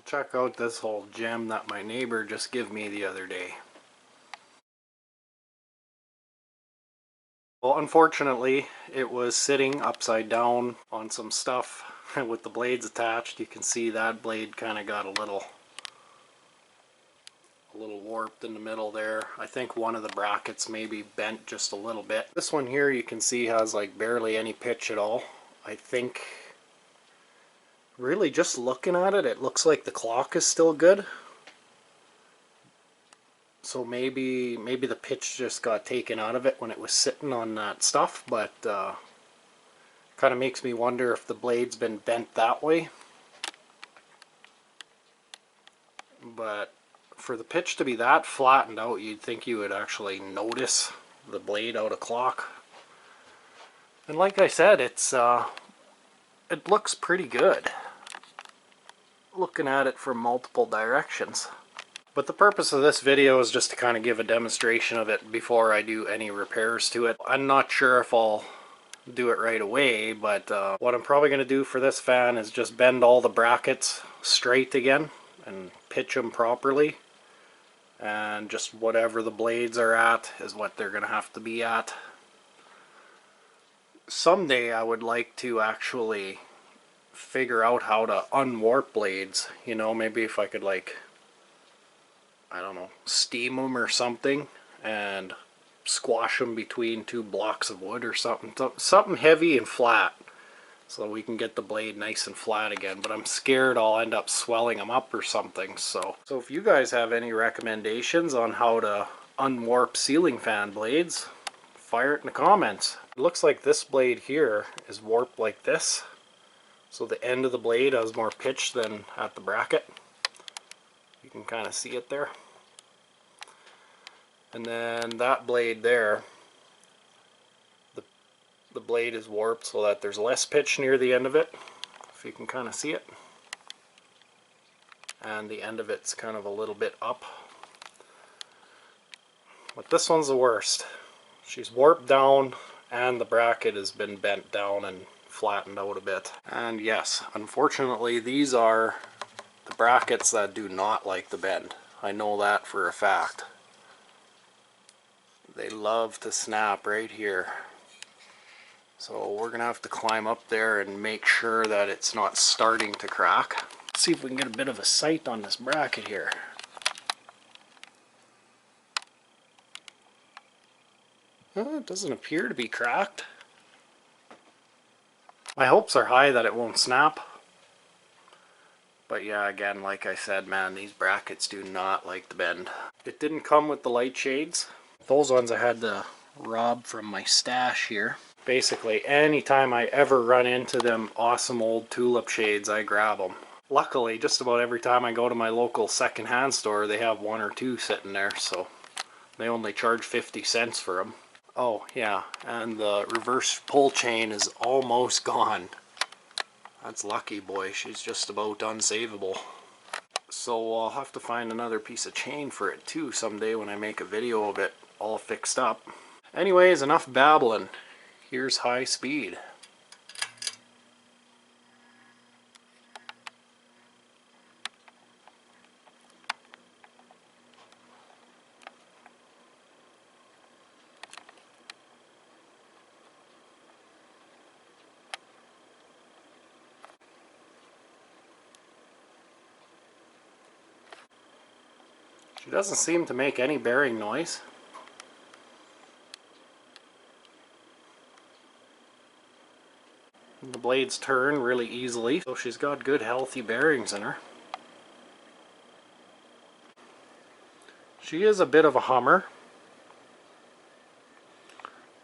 Check out this whole gem that my neighbor just gave me the other day. Well, unfortunately, it was sitting upside down on some stuff with the blades attached. You can see that blade kind of got a little warped in the middle there. I think one of the brackets maybe bent just a little bit. This one here you can see has like barely any pitch at all. I think really just looking at it, it looks like the clock is still good. So maybe the pitch just got taken out of it when it was sitting on that stuff, but kind of makes me wonder if the blade's been bent that way. But for the pitch to be that flattened out, you'd think you would actually notice the blade out of clock. And like I said, it looks pretty good looking at it from multiple directions. But the purpose of this video is just to kind of give a demonstration of it before I do any repairs to it. I'm not sure if I'll do it right away, but what I'm probably going to do for this fan is just bend all the brackets straight again and pitch them properly, and just whatever the blades are at is what they're going to have to be at. Someday I would like to actually figure out how to unwarp blades, you know, maybe if I could, like, I don't know, steam them or something and squash them between two blocks of wood or something heavy and flat, so we can get the blade nice and flat again. But I'm scared I'll end up swelling them up or something. So if you guys have any recommendations on how to unwarp ceiling fan blades, fire it in the comments. It looks like this blade here is warped like this, so the end of the blade has more pitch than at the bracket. You can kind of see it there. And then that blade there, the blade is warped so that there's less pitch near the end of it, if you can kind of see it. And the end of it's kind of a little bit up. But this one's the worst. She's warped down and the bracket has been bent down and flattened out a bit. And yes, unfortunately these are the brackets that do not like the bend. I know that for a fact. They love to snap right here. So we're gonna have to climb up there and make sure that it's not starting to crack. Let's see if we can get a bit of a sight on this bracket here. It doesn't appear to be cracked. My hopes are high that it won't snap. But yeah, again, like I said, man, these brackets do not like the bend. It didn't come with the light shades. Those ones I had to rob from my stash here. Basically, anytime I ever run into them awesome old tulip shades, I grab them. Luckily, just about every time I go to my local secondhand store, they have one or two sitting there, so they only charge 50 cents for them. Oh yeah, and the reverse pull chain is almost gone. That's lucky, boy. She's just about unsavable. So I'll have to find another piece of chain for it too someday when I make a video of it all fixed up. Anyways, enough babbling. Here's high speed. She doesn't seem to make any bearing noise. The blades turn really easily, so she's got good healthy bearings in her. She is a bit of a hummer.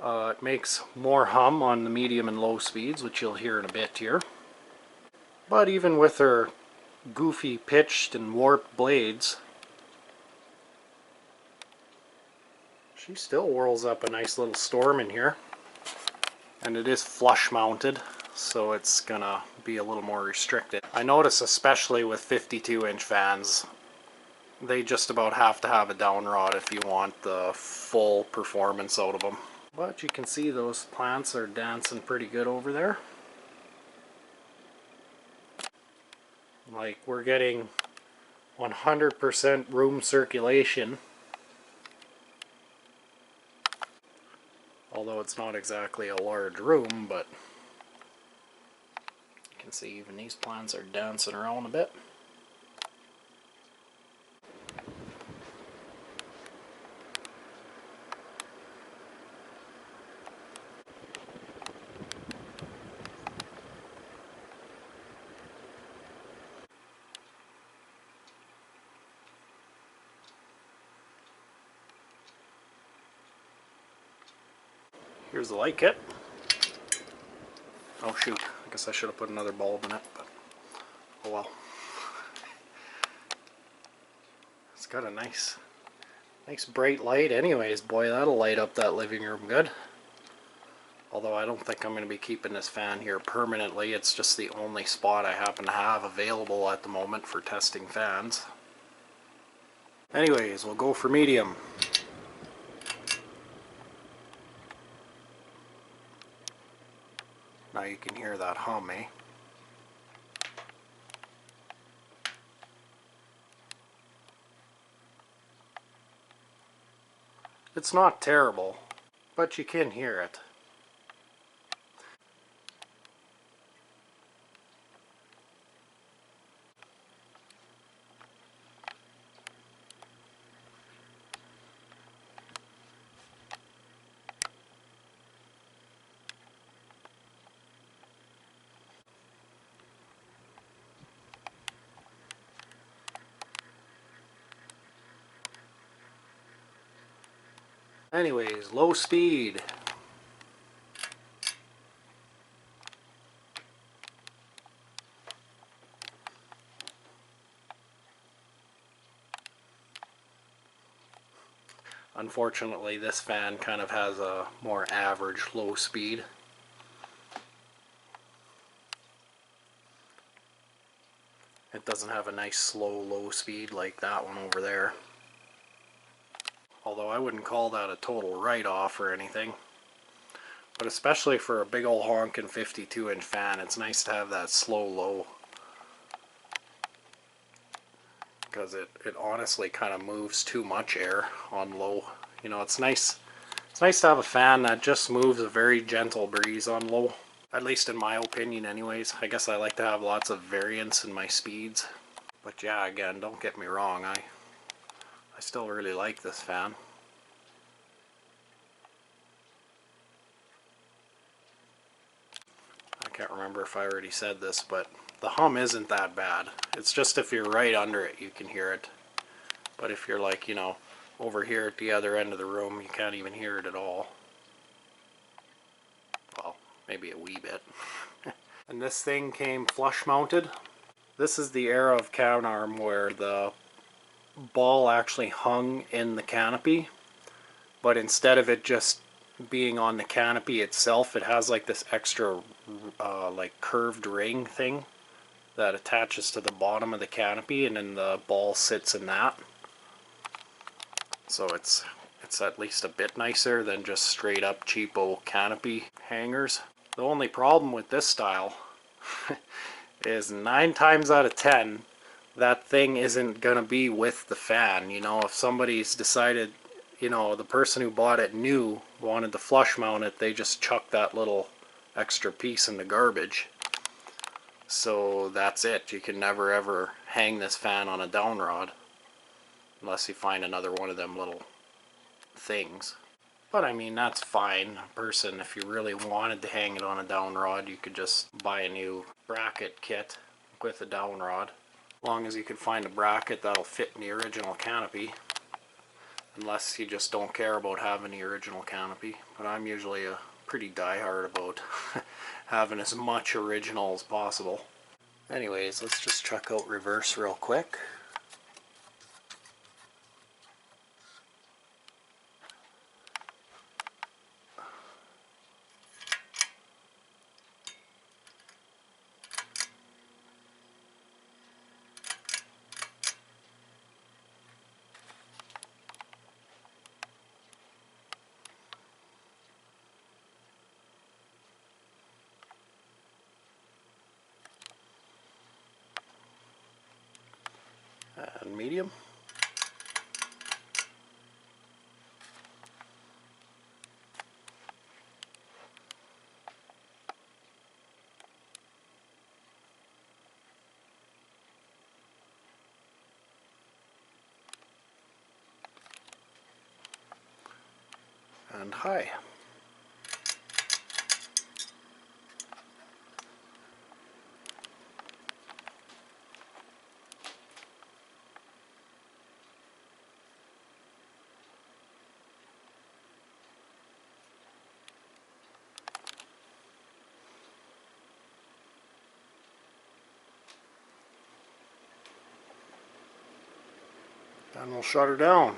It makes more hum on the medium and low speeds, which you'll hear in a bit here. But even with her goofy pitched and warped blades, she still whirls up a nice little storm in here. And it is flush mounted, so it's gonna be a little more restricted. I notice especially with 52-inch fans, they just about have to have a down rod if you want the full performance out of them. But you can see those plants are dancing pretty good over there. Like, we're getting 100% room circulation. Although it's not exactly a large room, but you can see even these plants are dancing around a bit. Here's the light kit. Oh shoot, I guess I should have put another bulb in it, but oh well. It's got a nice bright light anyways. Boy, that'll light up that living room good. Although I don't think I'm going to be keeping this fan here permanently. It's just the only spot I happen to have available at the moment for testing fans. Anyways, we'll go for medium. Now you can hear that hum, eh? It's not terrible, but you can hear it. Anyways, low speed. Unfortunately, this fan kind of has a more average low speed. It doesn't have a nice slow low speed like that one over there. Although I wouldn't call that a total write-off or anything. But especially for a big ol' honkin' 52-inch fan, it's nice to have that slow low. Because it honestly kind of moves too much air on low. You know, it's nice to have a fan that just moves a very gentle breeze on low. At least in my opinion anyways. I guess I like to have lots of variance in my speeds. But yeah, again, don't get me wrong, I still really like this fan. I can't remember if I already said this, but the hum isn't that bad. It's just if you're right under it, you can hear it. But if you're like, you know, over here at the other end of the room, you can't even hear it at all. Well, maybe a wee bit. And this thing came flush mounted. This is the era of Canarm where the ball actually hung in the canopy, but instead of it just being on the canopy itself, it has like this extra like curved ring thing that attaches to the bottom of the canopy, and then the ball sits in that. So it's at least a bit nicer than just straight up cheapo canopy hangers. The only problem with this style is 9 times out of 10 that thing isn't gonna be with the fan. You know, if somebody's decided, you know, the person who bought it new wanted to flush mount it, they just chuck that little extra piece in the garbage. So that's it. You can never ever hang this fan on a down rod unless you find another one of them little things. But I mean, that's fine. Person, if you really wanted to hang it on a down rod, you could just buy a new bracket kit with a down rod. As long as you can find a bracket that'll fit in the original canopy. Unless you just don't care about having the original canopy. But I'm usually a pretty diehard about having as much original as possible. Anyways, let's just check out reverse real quick. and medium. And high. And we'll shut her down.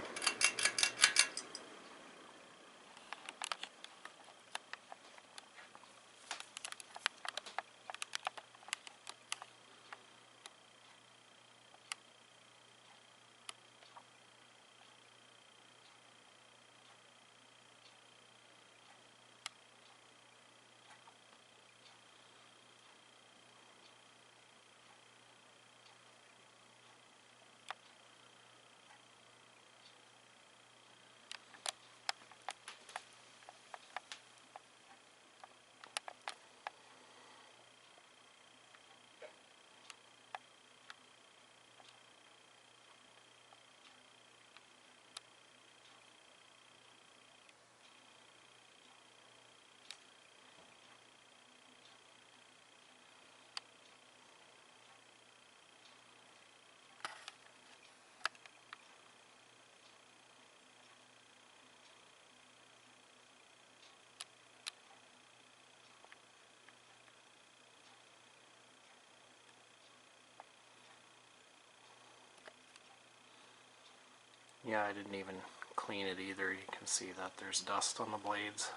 Yeah, I didn't even clean it either. You can see that there's dust on the blades.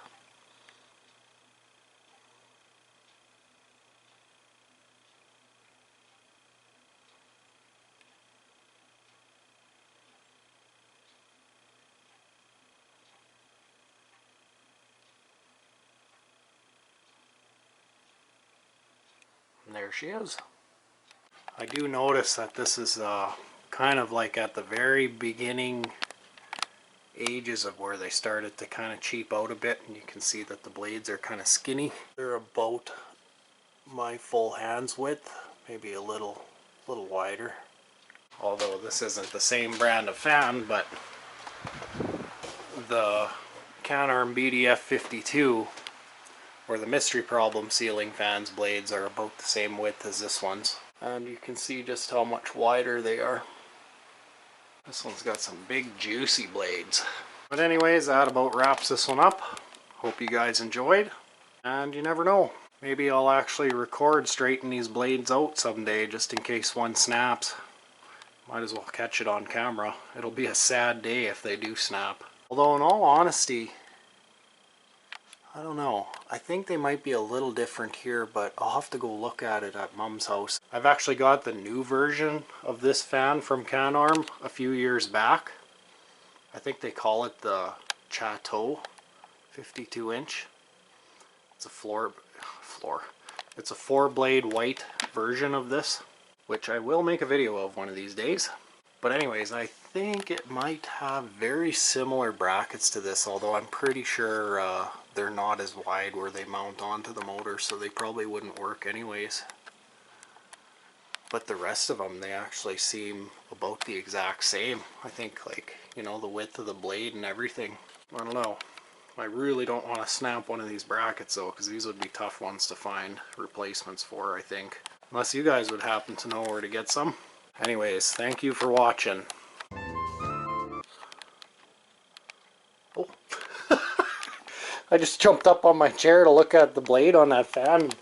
And there she is. I do notice that this is kind of like at the very beginning ages of where they started to kind of cheap out a bit, and you can see that the blades are kind of skinny. They're about my full hand's width, maybe a little wider. Although this isn't the same brand of fan, but the Canarm cf52 or the Mystery Problem ceiling fans blades are about the same width as this one's. And you can see just how much wider they are. This one's got some big juicy blades. But anyways, that about wraps this one up. Hope you guys enjoyed. And you never know, maybe I'll actually record straighten these blades out someday just in case one snaps. Might as well catch it on camera. It'll be a sad day if they do snap. Although in all honesty, I don't know. I think they might be a little different here, but I'll have to go look at it at Mom's house. I've actually got the new version of this fan from Canarm a few years back. I think they call it the Chateau 52 inch. It's a It's a 4-blade white version of this, which I will make a video of one of these days. But anyways, I think it might have very similar brackets to this, although I'm pretty sure they're not as wide where they mount onto the motor, so they probably wouldn't work anyways. But the rest of them, they actually seem about the exact same. I think, like, you know, the width of the blade and everything. I don't know. I really don't want to snap one of these brackets though, because these would be tough ones to find replacements for, I think. Unless you guys would happen to know where to get some. Anyways, thank you for watching. Oh. I just jumped up on my chair to look at the blade on that fan.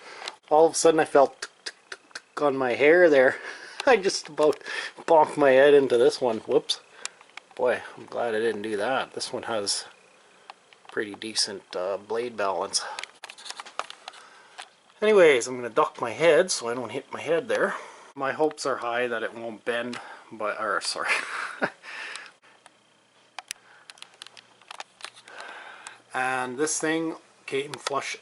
All of a sudden I felt tuk, tuk, tuk, tuk on my hair there. I just about bonked my head into this one. Whoops. Boy, I'm glad I didn't do that. This one has pretty decent blade balance. Anyways, I'm going to duck my head so I don't hit my head there. My hopes are high that it won't bend, but, or sorry. And this thing came flush